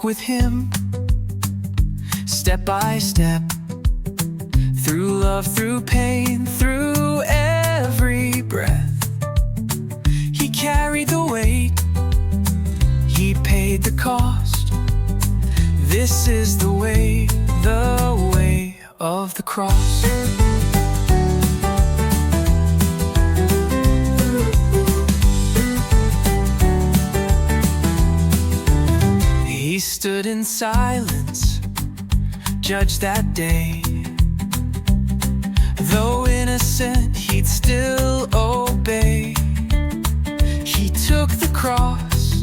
with Him, step by step, through love, through pain, through every breath. He carried the weight, He paid the cost. This is the way of the cross. He stood in silence, judged that day. Though innocent, He'd still obey. He took the cross,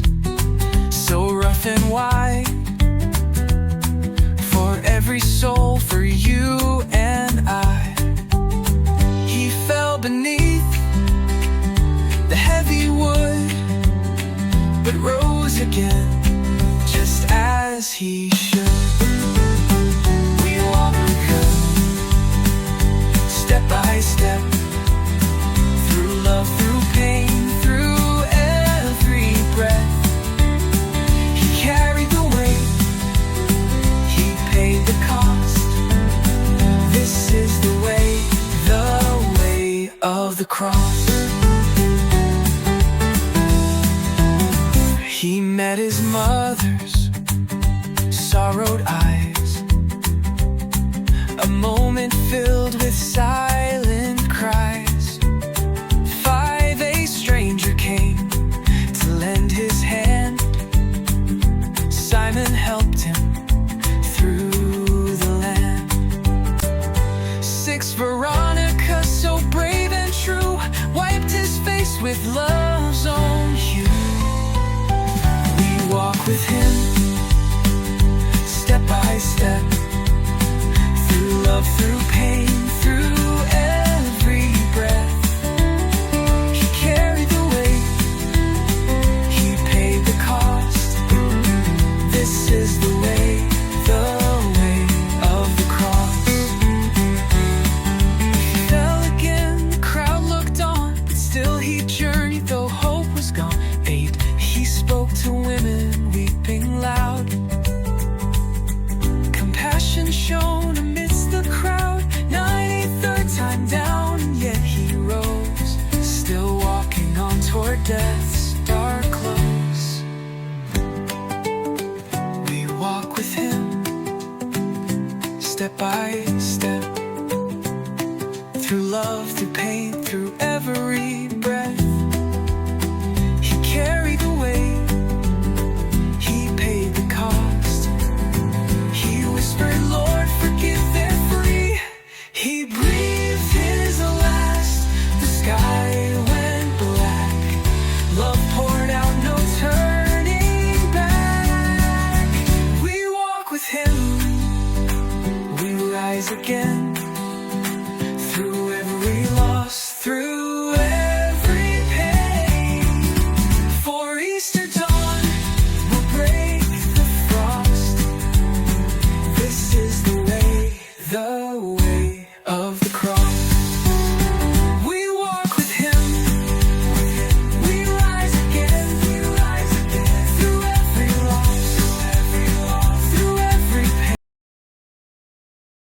so rough and wide, for every soul, for you and I. He fell beneath the heavy wood, but rose again, just as He should. We walk with Him, step by step, through love, through pain, through every breath. He carried the weight, He paid the cost. This is the way of the cross. He met His mother's sorrowed eyes, a moment filled with silent cries. 5, a stranger came to lend his hand. Simon helped him through the land. 6, Veronica, so brave and true, wiped his face with love's own hue. We walk with Him, step by step, through love, through pain, through every breath. He carried the weight, He paid the cost. This is the way of the cross. He fell again, the crowd looked on, but still He journeyed though hope was gone. 8, He spoke to women weeping loud, compassion shown amidst the crowd. 9, a third time down, and yet He rose, still walking on toward death's dark close. We walk with Him, step by step, through love, through pain, through every breath. He carried the weight, He paid the cost. He whispered, Lord, forgive, they're free. He breathed His last, the sky went black. Love poured out, no turning back. We walk with Him, we rise again, through every loss, through every pain. For Easter dawn will break the frost. This is the way